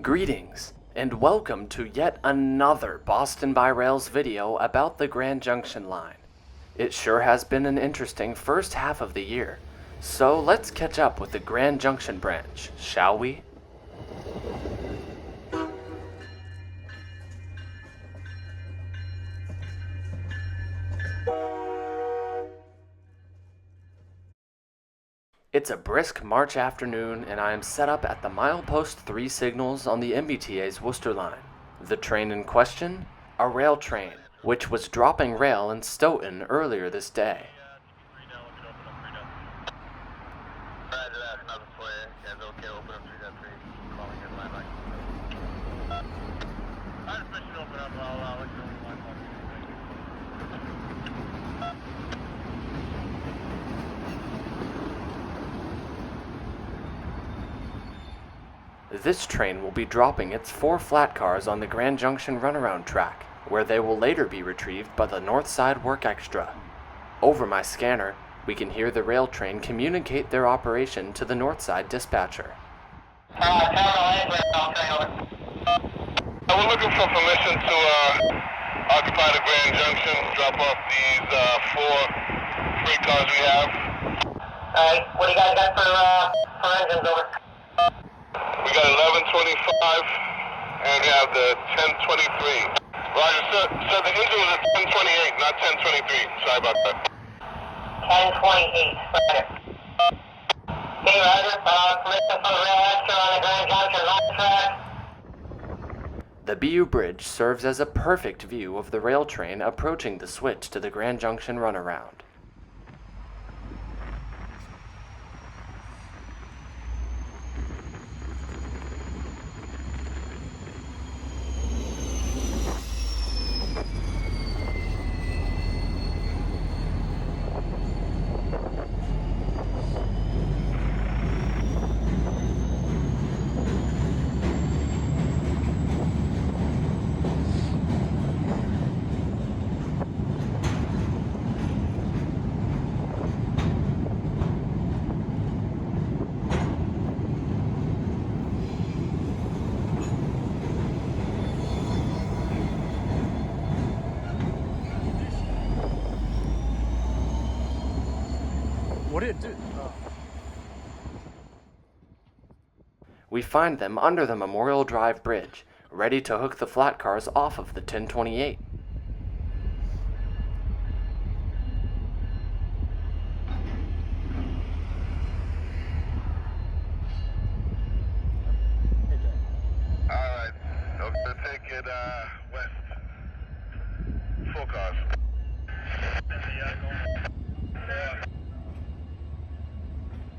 Greetings, and welcome to yet another Boston by Rail's video about the Grand Junction line. It sure has been an interesting first half of the year, so let's catch up with the Grand Junction branch, shall we? It's a brisk March afternoon, and I am set up at the milepost 3 signals on the MBTA's Worcester line. The train in question? A rail train, which was dropping rail in Stoughton earlier this day. This train will be dropping its 4 flat cars on the Grand Junction runaround track, where they will later be retrieved by the North Side Work Extra. Over my scanner, we can hear the rail train communicate their operation to the North Side dispatcher. We're looking for permission to occupy the Grand Junction, drop off these 4 freight cars we have. Alright, what do you guys got for engines over? We got 1125 and we have the 1023. Roger, sir. Sir, the engine was a 1028, not 1023. Sorry about that. 1028, right. Okay, Roger. Permission for the rail extra on the Grand Junction line track. The Ballou Bridge serves as a perfect view of the rail train approaching the switch to the Grand Junction runaround. What did it do? We find them under the Memorial Drive Bridge, ready to hook the flat cars off of the 1028. Alright, so we'll take it west. 4 cars.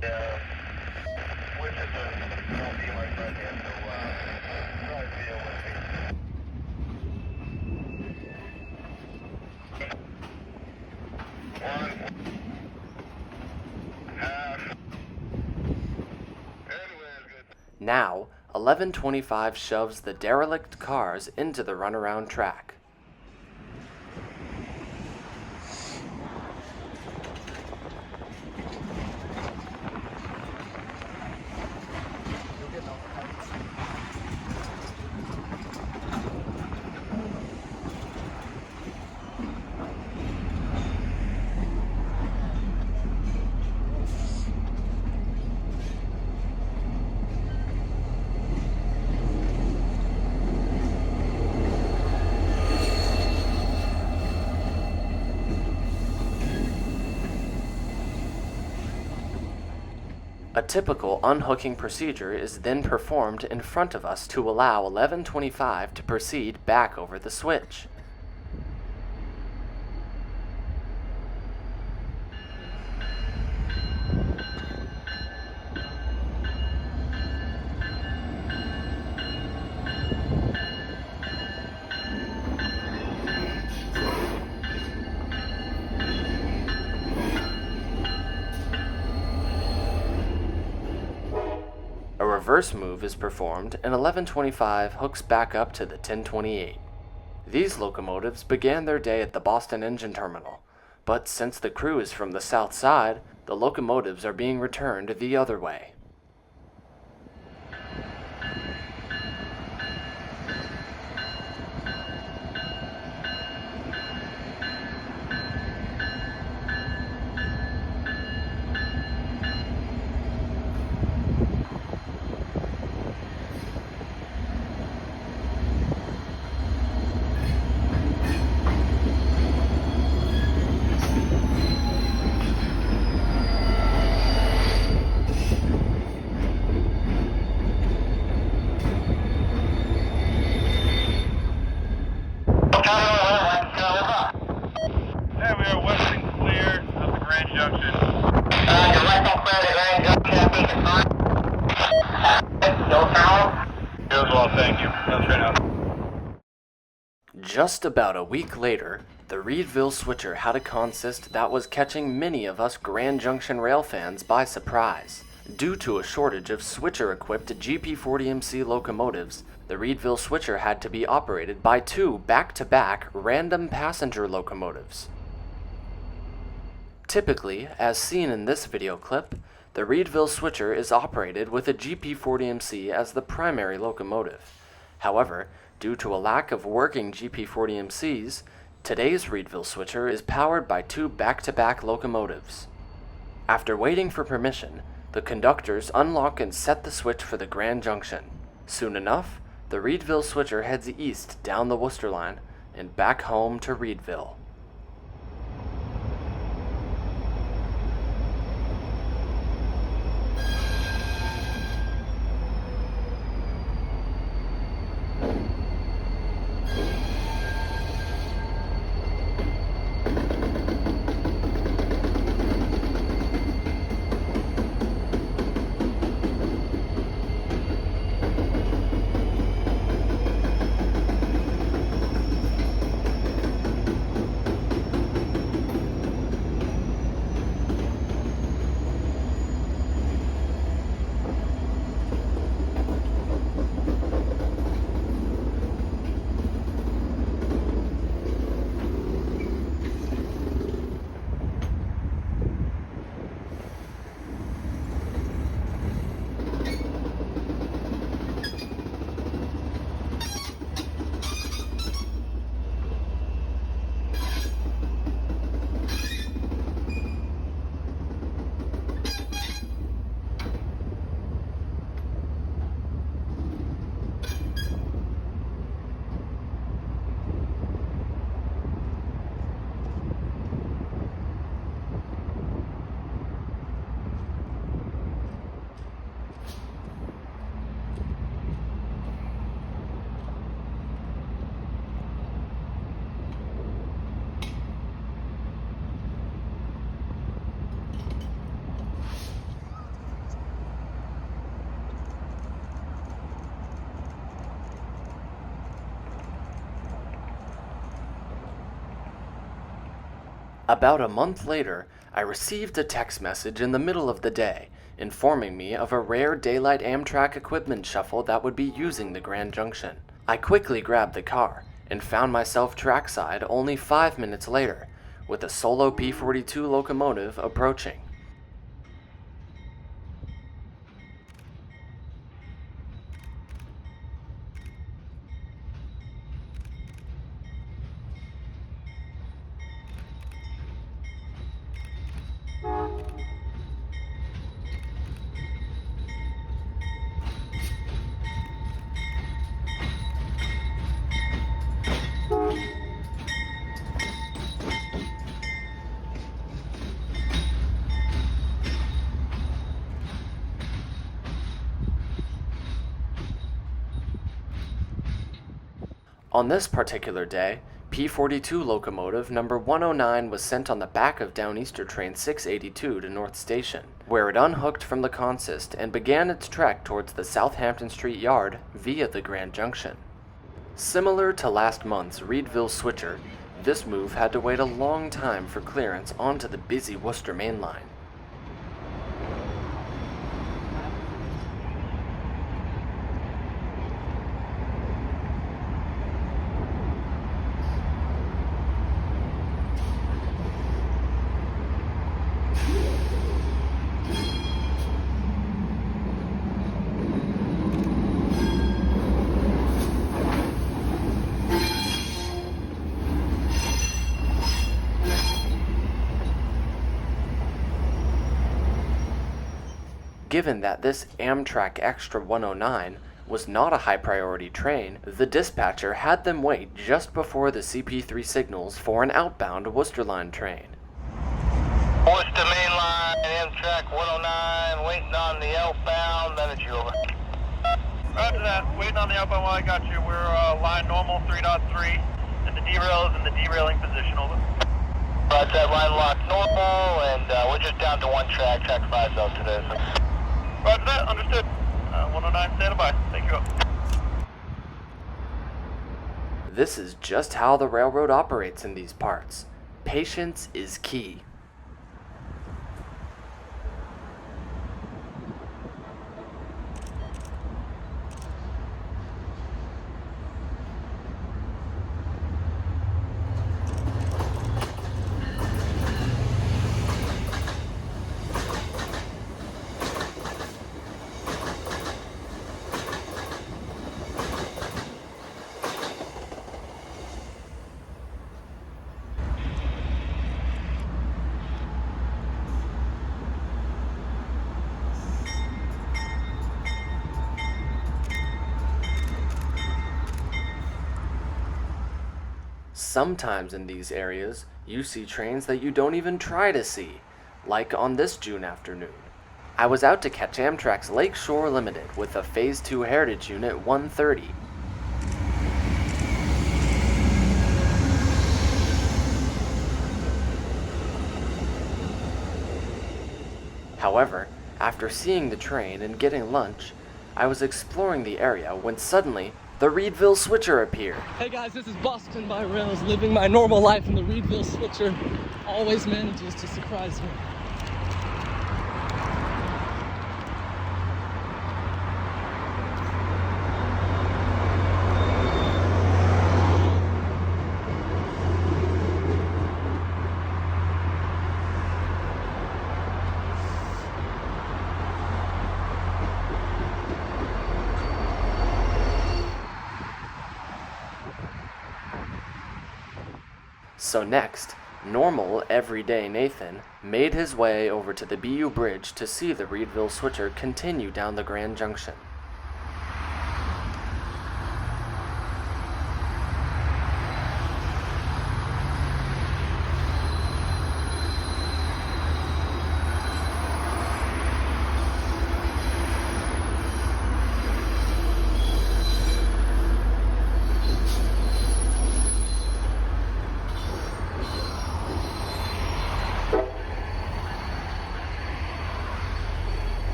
Yeah. Which is won't be right back here, so probably be a One. Half. Anyway, it's good. Now, 1125 shoves the derelict cars into the runaround track. A typical unhooking procedure is then performed in front of us to allow 1125 to proceed back over the switch. A reverse move is performed and 1125 hooks back up to the 1028. These locomotives began their day at the Boston Engine Terminal, but since the crew is from the south side, the locomotives are being returned the other way. You as well, thank you. That's right now. Just about a week later, the Reedville Switcher had a consist that was catching many of us Grand Junction rail fans by surprise. Due to a shortage of switcher-equipped GP40MC locomotives, the Reedville Switcher had to be operated by two back-to-back random passenger locomotives. Typically, as seen in this video clip, the Reedville Switcher is operated with a GP40MC as the primary locomotive. However, due to a lack of working GP40MCs, today's Reedville Switcher is powered by two back-to-back locomotives. After waiting for permission, the conductors unlock and set the switch for the Grand Junction. Soon enough, the Reedville Switcher heads east down the Worcester line and back home to Reedville. About a month later, I received a text message in the middle of the day informing me of a rare daylight Amtrak equipment shuffle that would be using the Grand Junction. I quickly grabbed the car and found myself trackside only 5 minutes later, with a solo P42 locomotive approaching. On this particular day, P42 locomotive number 109 was sent on the back of Downeaster train 682 to North Station, where it unhooked from the consist and began its trek towards the Southampton Street Yard via the Grand Junction. Similar to last month's Reedville Switcher, this move had to wait a long time for clearance onto the busy Worcester main line. Given that this Amtrak Extra 109 was not a high-priority train, the dispatcher had them wait just before the CP3 signals for an outbound Worcester Line train. Worcester main line, Amtrak 109, waiting on the outbound, then it's you over. Roger that, waiting on the outbound while I got you. We're line normal 3.3, and the derail is in the derailing position, over. Roger that, line locked normal, and we're just down to one track 5 zone today. Roger that, understood. 109 standing by. Thank you. This is just how the railroad operates in these parts. Patience is key. Sometimes in these areas, you see trains that you don't even try to see, like on this June afternoon. I was out to catch Amtrak's Lakeshore Limited with a Phase 2 Heritage Unit 130. However, after seeing the train and getting lunch, I was exploring the area when suddenly the Reedville Switcher appeared. Hey guys, this is Boston by Rails, living my normal life, and the Reedville Switcher always manages to surprise me. So next, normal, everyday Nathan made his way over to the BU Bridge to see the Reedville Switcher continue down the Grand Junction.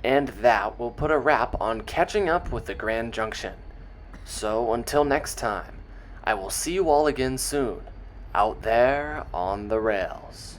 And that will put a wrap on catching up with the Grand Junction. So until next time, I will see you all again soon, out there on the rails.